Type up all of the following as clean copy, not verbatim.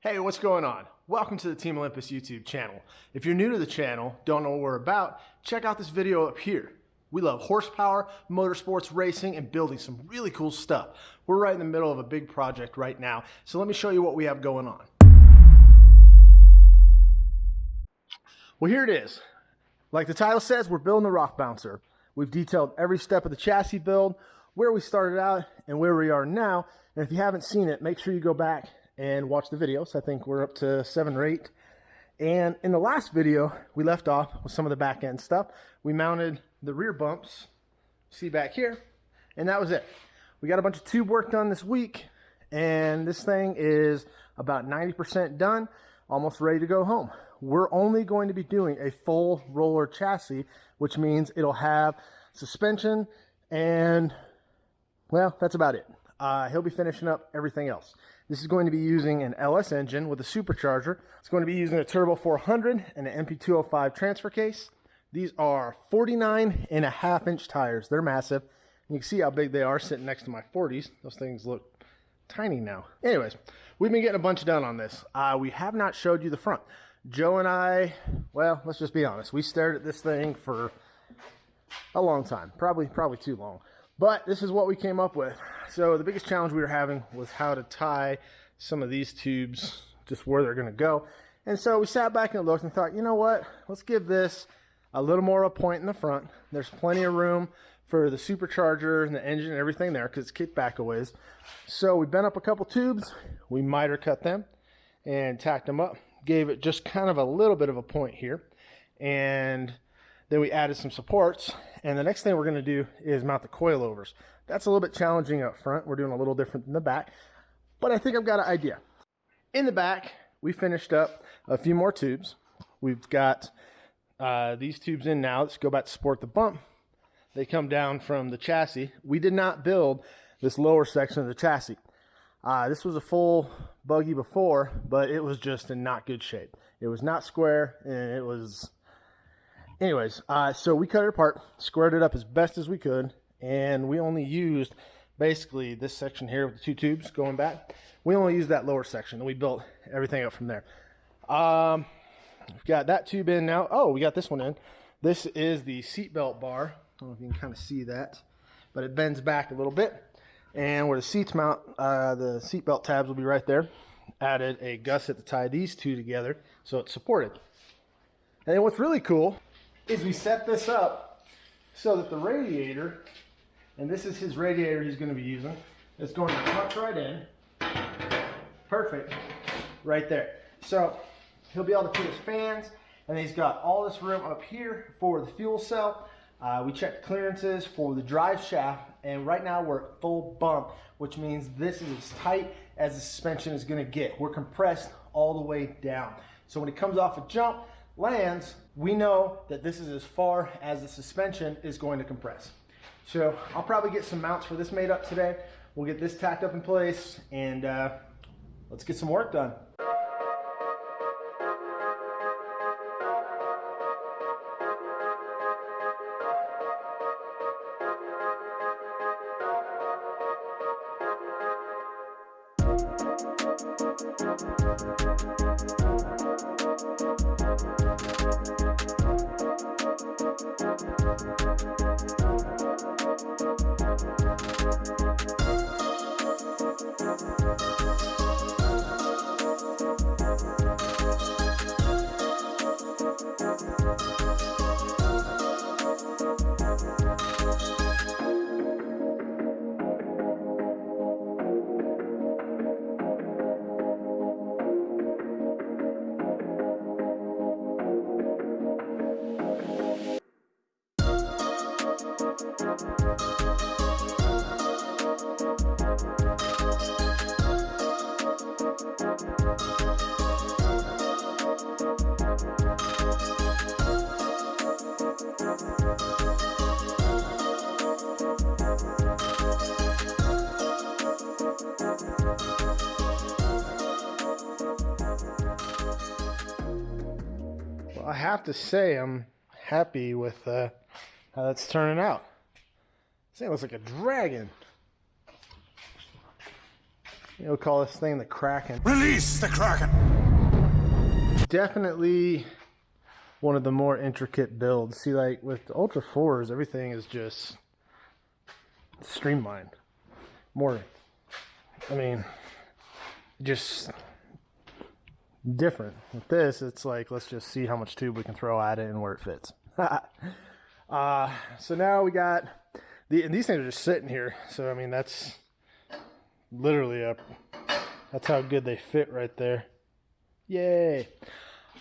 Hey, what's going on? Welcome to the Team Olympus YouTube channel. If you're new to the channel, don't know what we're about, check out this video up here. We love horsepower, motorsports, racing, and building some really cool stuff. We're right in the middle of a big project right now, so let me show you what we have going on. Well, here it is. Like the title says, we're building the rock bouncer. We've detailed every step of the chassis build, where we started out and where we are now. And if you haven't seen it, make sure you go back and watch the videos. I think we're up to 7 or 8. And in the last video, we left off with some of the back end stuff. We mounted the rear bumps, see back here, and that was it. We got a bunch of tube work done this week, and this thing is about 90% done, almost ready to go home. We're only going to be doing a full roller chassis, which means it'll have suspension and, well, that's about it. He'll be finishing up everything else. This is going to be using an LS engine with a supercharger. It's going to be using a Turbo 400 and an MP205 transfer case. These are 49.5-inch tires. They're massive. You can see how big they are sitting next to my 40s. Those things look tiny now. Anyways, we've been getting a bunch done on this. We have not showed you the front. Joe and I, well, let's just be honest. We stared at this thing for a long time. Probably too long. But this is what we came up with. So the biggest challenge we were having was how to tie some of these tubes just where they're going to go. And so we sat back and looked and thought, you know what? Let's give this a little more of a point in the front. There's plenty of room for the supercharger and the engine and everything there because it's kicked back a ways. So we bent up a couple tubes. We miter cut them and tacked them up. Gave it just kind of a little bit of a point here. And then we added some supports, and the next thing we're going to do is mount the coilovers. That's a little bit challenging up front. We're doing a little different than the back, but I think I've got an idea. In the back, we finished up a few more tubes. We've got these tubes in now. Let's go back to support the bump. They come down from the chassis. We did not build this lower section of the chassis. This was a full Buggy before, but it was just in not good shape. It was not square, and it was... Anyways, so we cut it apart, squared it up as best as we could, and we only used basically this section here with the 2 tubes going back. We only used that lower section, and we built everything up from there. We've got that tube in now. Oh, we got this one in. This is the seatbelt bar. I don't know if you can kind of see that, but it bends back a little bit. And where the seats mount, the seatbelt tabs will be right there. Added a gusset to tie these two together so it's supported. And then what's really cool is we set this up so that the radiator, and this is his radiator he's going to be using, it's going to tuck right in, perfect, right there. So he'll be able to put his fans, and he's got all this room up here for the fuel cell. We checked clearances for the drive shaft, and right now we're at full bump, which means this is as tight as the suspension is going to get. We're compressed all the way down. So when it comes off a jump, lands, we know that this is as far as the suspension is going to compress. So I'll probably get some mounts for this made up today. We'll get this tacked up in place, and let's get some work done. I have to say I'm happy with how that's turning out. This thing looks like a dragon. We'll call this thing the Kraken. Release the Kraken! Definitely one of the more intricate builds. See, like with the Ultra 4s, everything is just streamlined. More, I mean, just different. With this, it's like, let's just see how much tube we can throw at it and where it fits. So now we got and these things are just sitting here. So, I mean, that's literally that's how good they fit right there. Yay.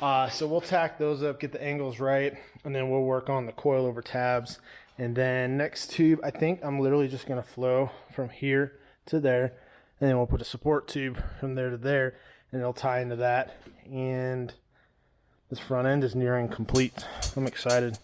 So we'll tack those up, get the angles right, and then we'll work on the coilover tabs. And then next tube, I think I'm literally just going to flow from here to there, and then we'll put a support tube from there to there, and it'll tie into that. And this front end is nearing complete. I'm excited.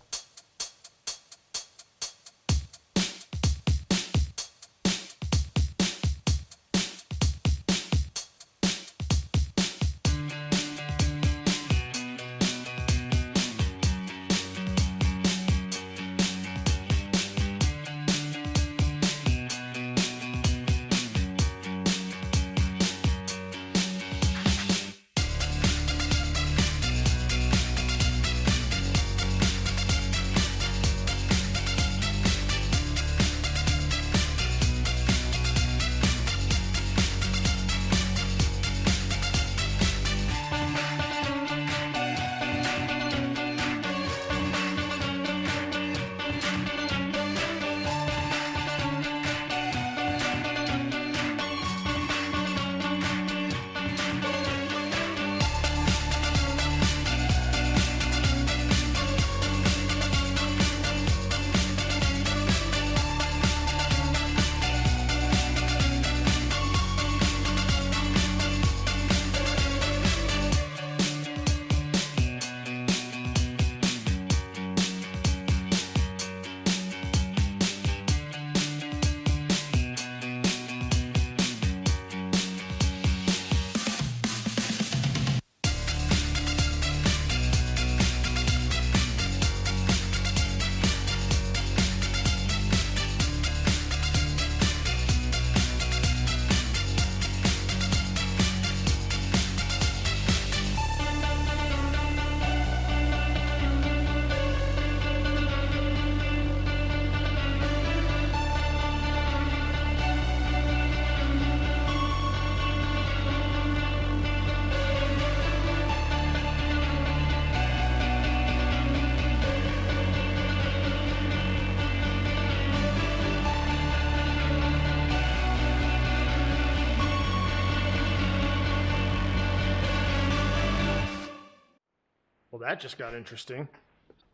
Well, that just got interesting.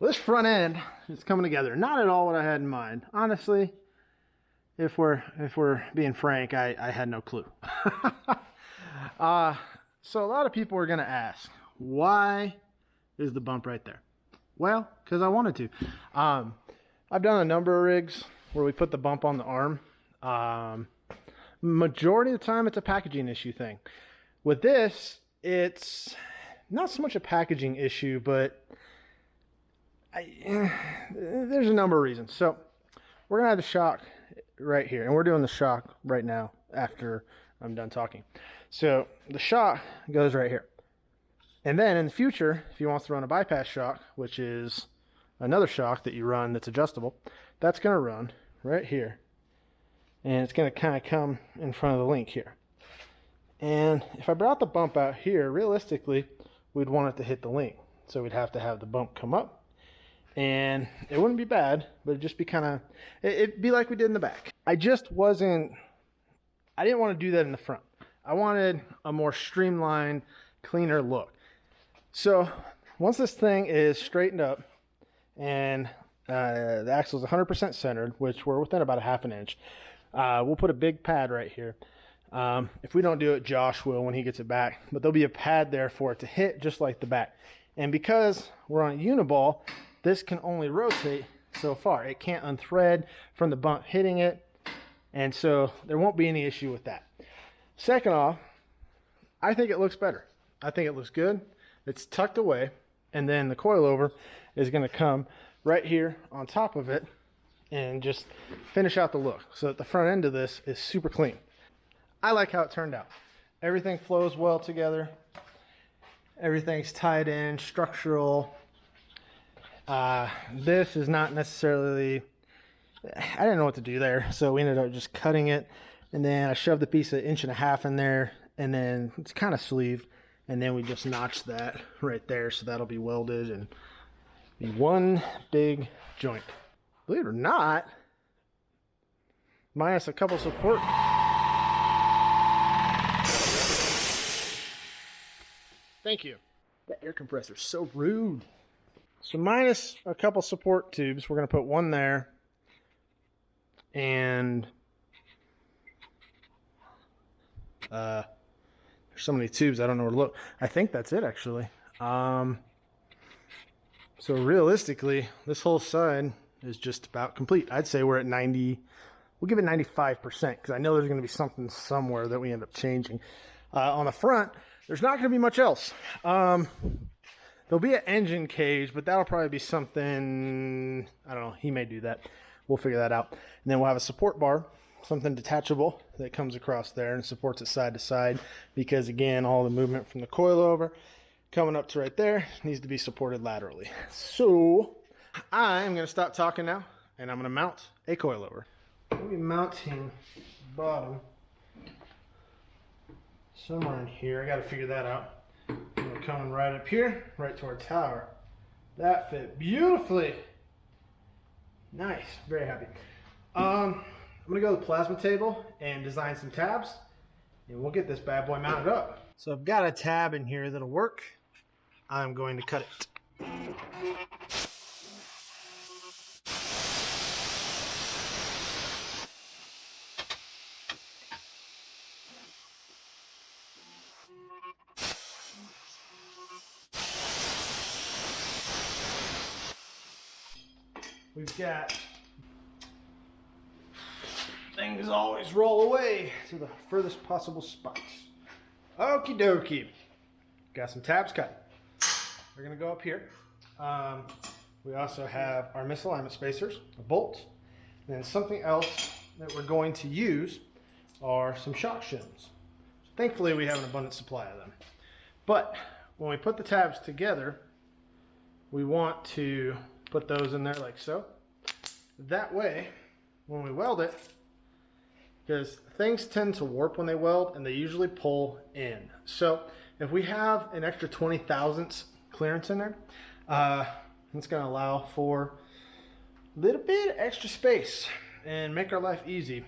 Well, this front end is coming together. Not at all what I had in mind. Honestly, if we're being frank, I had no clue. So a lot of people are going to ask, why is the bump right there? Well, because I wanted to. I've done a number of rigs where we put the bump on the arm. Majority of the time, it's a packaging issue thing. With this, it's not so much a packaging issue, but there's a number of reasons. So we're going to have the shock right here, and we're doing the shock right now after I'm done talking. So the shock goes right here. And then in the future, if you want to throw in a bypass shock, which is another shock that you run that's adjustable, that's going to run right here. And it's going to kind of come in front of the link here. And if I brought the bump out here, realistically, we'd want it to hit the link. So we'd have to have the bump come up. And it wouldn't be bad, but it'd just be kind of, it'd be like we did in the back. I didn't want to do that in the front. I wanted a more streamlined, cleaner look. So once this thing is straightened up and the axle is 100% centered, which we're within about a half an inch, we'll put a big pad right here. If we don't do it, Josh will when he gets it back. But there'll be a pad there for it to hit just like the back. And because we're on a uniball, this can only rotate so far. It can't unthread from the bump hitting it. And so there won't be any issue with that. Second off, I think it looks better. I think it looks good. It's tucked away. And then the coilover is going to come right here on top of it and just finish out the look so that the front end of this is super clean. I like how it turned out. Everything flows well together. Everything's tied in, structural. This is not necessarily, I didn't know what to do there, so we ended up just cutting it, and then I shoved a piece of 1.5 inch in there, and then it's kind of sleeved, and then we just notched that right there, so that'll be welded and be one big joint. Believe it or not, minus a couple support. Thank you. That air compressor's so rude. So minus a couple support tubes, we're going to put one there, and there's so many tubes I don't know where to look. I think that's it actually. So realistically, this whole side is just about complete. I'd say we're at 90. We'll give it 95% because I know there's going to be something somewhere that we end up changing. On the front, there's not going to be much else. There'll be an engine cage, but that'll probably be something, I don't know, he may do that. We'll figure that out. And then we'll have a support bar, something detachable that comes across there and supports it side to side because, again, all the movement from the coilover coming up to right there needs to be supported laterally. So I'm going to stop talking now, and I'm going to mount a coilover. We'll be mounting the bottom somewhere in here. I got to figure that out. We're coming right up here, right to our tower. That fit beautifully. Nice, very happy. I'm gonna go to the plasma table and design some tabs, and we'll get this bad boy mounted up. So I've got a tab in here that'll work. I'm going to cut it. We've got things always roll away to the furthest possible spots. Okie dokie. Got some tabs cut. We're going to go up here. We also have our misalignment spacers, a bolt, and then something else that we're going to use are some shock shims. Thankfully, we have an abundant supply of them. But when we put the tabs together, we want to put those in there like so. That way, when we weld it, because things tend to warp when they weld and they usually pull in. So if we have an extra 20 thousandths clearance in there, it's going to allow for a little bit of extra space and make our life easy.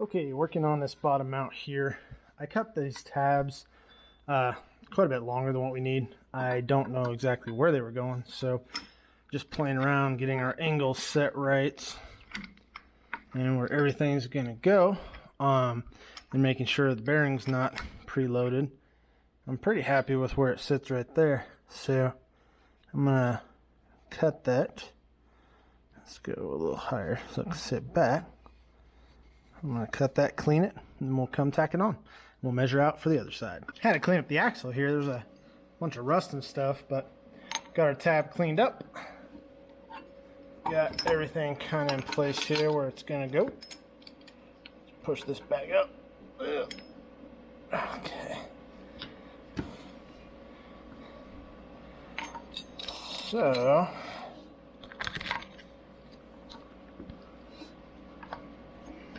Okay, working on this bottom mount here. I cut these tabs quite a bit longer than what we need. I don't know exactly where they were going, so just playing around getting our angles set right and where everything's gonna go, and making sure the bearing's not preloaded. I'm pretty happy with where it sits right there, so I'm gonna cut that. Let's go a little higher so it can sit back. I'm going to cut that, clean it, and we'll come tack it on. We'll measure out for the other side. Had to clean up the axle here. There's a bunch of rust and stuff, but got our tab cleaned up. Got everything kind of in place here where it's going to go. Push this back up. Okay. So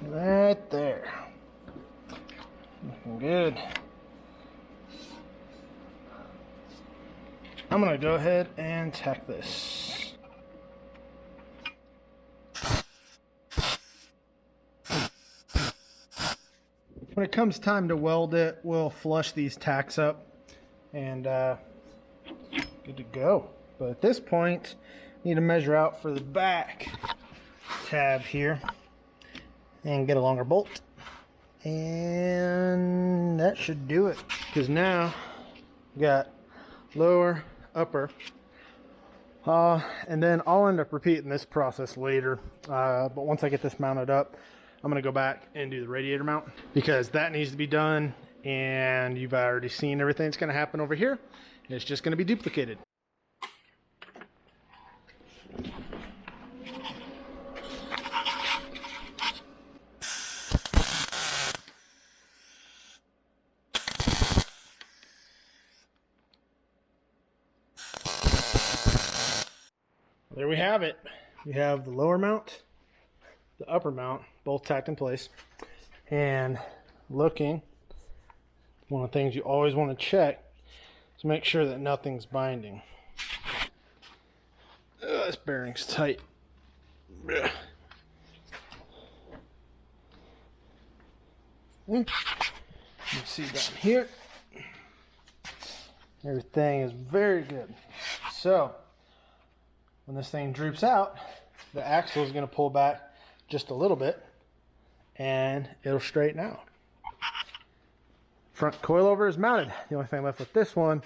right there. Looking good. I'm going to go ahead and tack this. When it comes time to weld it, we'll flush these tacks up and good to go. But at this point, need to measure out for the back tab here and get a longer bolt. And that should do it, because now we got lower, upper, and then I'll end up repeating this process later. But once I get this mounted up, I'm gonna go back and do the radiator mount, because that needs to be done, and you've already seen everything that's gonna happen over here. It's just gonna be duplicated. There we have it. We have the lower mount, the upper mount, both tacked in place. And looking, one of the things you always want to check is make sure that nothing's binding. This bearing's tight. You can see down here, everything is very good. So when this thing droops out, the axle is going to pull back just a little bit and it'll straighten out. Front coilover is mounted. The only thing left with this one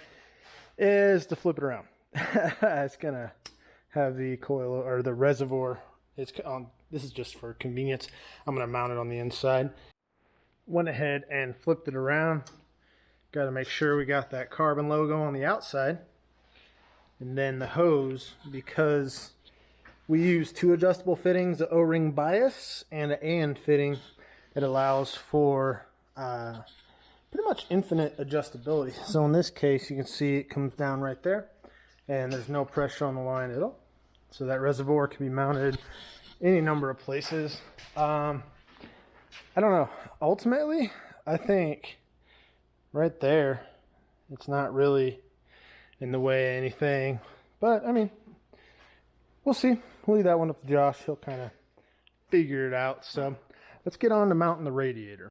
is to flip it around. It's going to have the coil or the reservoir. It's on. This is just for convenience. I'm going to mount it on the inside. Went ahead and flipped it around. Got to make sure we got that carbon logo on the outside. And then the hose, because we use two adjustable fittings, the O-ring bias and an AN fitting, it allows for pretty much infinite adjustability. So in this case, you can see it comes down right there, and there's no pressure on the line at all. So that reservoir can be mounted any number of places. I don't know. Ultimately, I think right there, it's not really in the way of anything, but I mean, we'll see. We'll leave that one up to Josh. He'll kind of figure it out. So let's get on to mounting the radiator.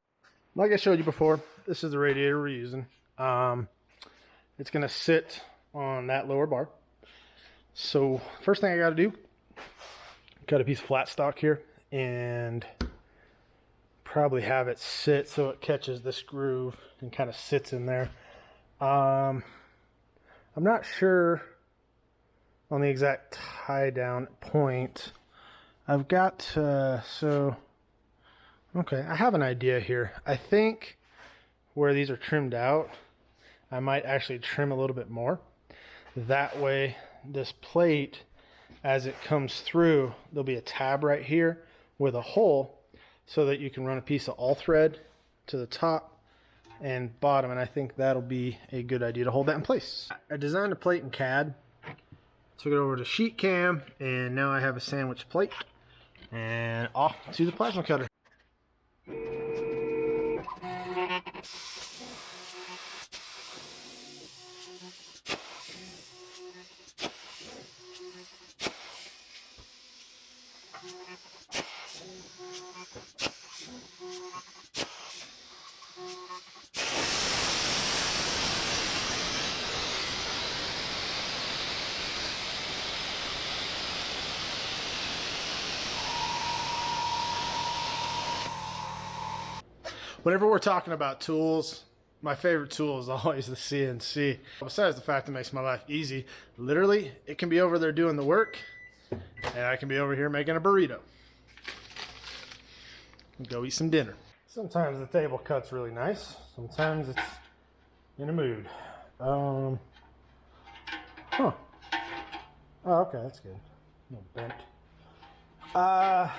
Like I showed you before, this is the radiator we're using. It's going to sit on that lower bar. So first thing I got to do, got a piece of flat stock here and probably have it sit so it catches this groove and kind of sits in there. I'm not sure on the exact tie down point. I've got okay, I have an idea here. I think where these are trimmed out, I might actually trim a little bit more. That way this plate, as it comes through, there'll be a tab right here with a hole so that you can run a piece of all thread to the top and bottom, and I think that'll be a good idea to hold that in place. I designed a plate in CAD, took it over to sheet cam, and now I have a sandwich plate, and off to the plasma cutter. Whenever we're talking about tools, my favorite tool is always the CNC. Besides the fact it makes my life easy, literally, it can be over there doing the work, and I can be over here making a burrito. And go eat some dinner. Sometimes the table cut's really nice. Sometimes it's in a mood. Oh, okay, that's good. No bent. I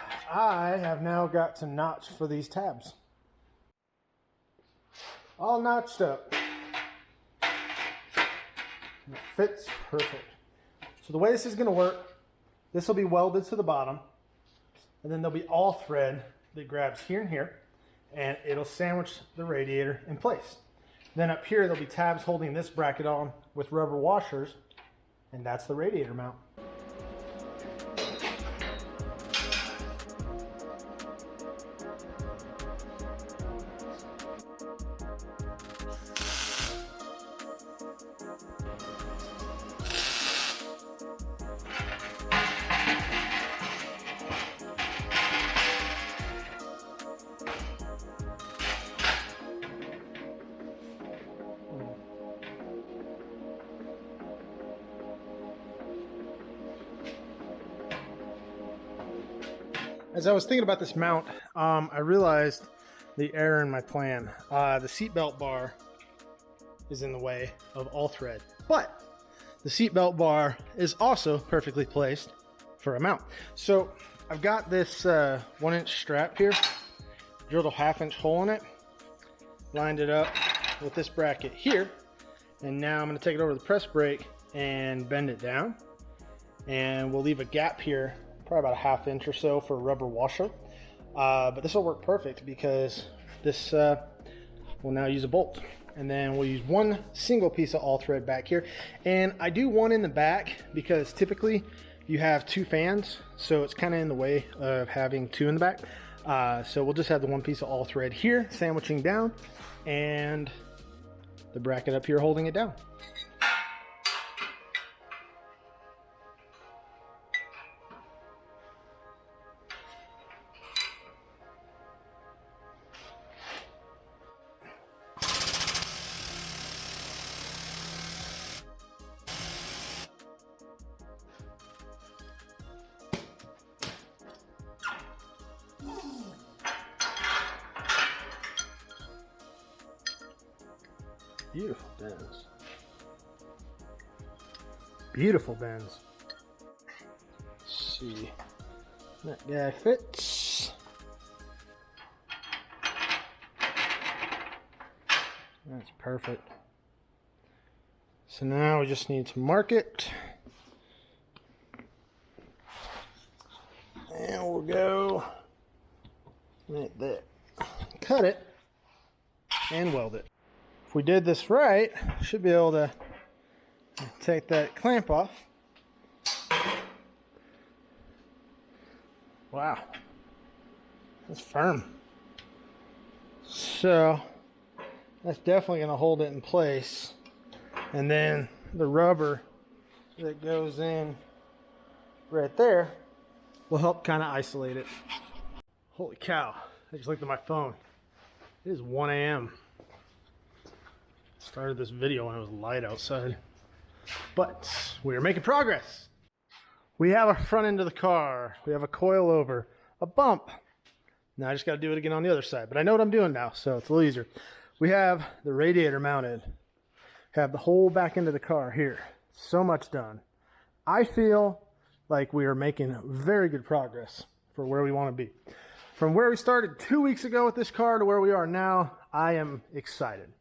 have now got to notch for these tabs. All notched up. It fits perfect. So the way this is going to work, this will be welded to the bottom, and then there'll be all thread that grabs here and here, and it'll sandwich the radiator in place. Then up here there'll be tabs holding this bracket on with rubber washers, and that's the radiator mount. As I was thinking about this mount, I realized the error in my plan. The seatbelt bar is in the way of all thread, but the seatbelt bar is also perfectly placed for a mount. So I've got this 1-inch strap here, drilled a 1/2-inch hole in it, lined it up with this bracket here, and now I'm going to take it over to the press brake and bend it down, and we'll leave a gap here, probably about a 1/2 inch or so, for a rubber washer. But this will work perfect because this will now use a bolt, and then we'll use one single piece of all thread back here. And I do one in the back because typically you have 2 fans, so it's kind of in the way of having 2 in the back. So we'll just have the one piece of all thread here sandwiching down, and the bracket up here holding it down. Beautiful bends. Beautiful bends. Let's see. That guy fits. That's perfect. So now we just need to mark it. And we'll go like that. Cut it and weld it. If we did this right, should be able to take that clamp off. Wow, that's firm. So that's definitely going to hold it in place. And then the rubber that goes in right there will help kind of isolate it. Holy cow, I just looked at my phone. It is 1 a.m. Started this video when it was light outside, but we are making progress. We have our front end of the car. We have a coilover, a bump. Now I just got to do it again on the other side, but I know what I'm doing now, so it's a little easier. We have the radiator mounted. Have the whole back end of the car here. So much done. I feel like we are making very good progress for where we want to be. From where we started 2 weeks ago with this car to where we are now, I am excited.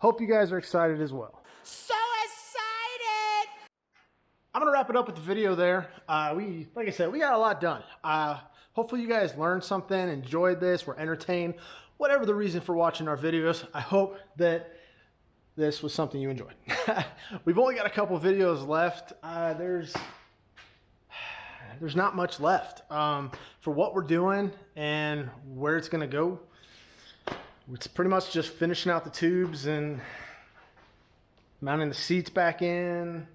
Hope you guys are excited as well. So excited! I'm gonna wrap it up with the video there. Like I said, we got a lot done. Hopefully you guys learned something, enjoyed this, were entertained, whatever the reason for watching our videos. I hope that this was something you enjoyed. We've only got a couple videos left. There's not much left for what we're doing and where it's gonna go. It's pretty much just finishing out the tubes and mounting the seats back in.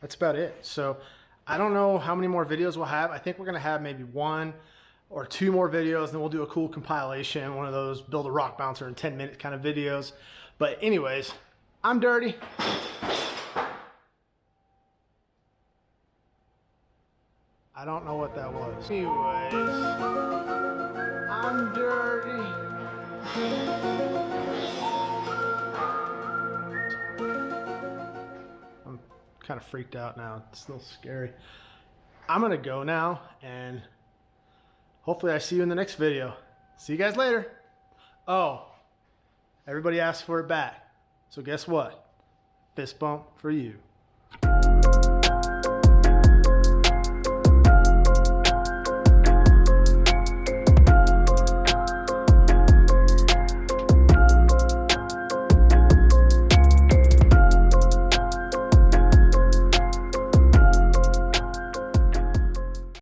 That's about it. So I don't know how many more videos we'll have. I think we're gonna have maybe 1 or 2 more videos, and then we'll do a cool compilation, one of those build a rock bouncer in 10-minute kind of videos. But anyways, I'm dirty. I don't know what that was. Anyways, I'm dirty. I'm kind of freaked out now. It's a little scary. I'm gonna go now, and hopefully I see you in the next video. See you guys later. Oh, everybody asked for it back. So guess what? Fist bump for you.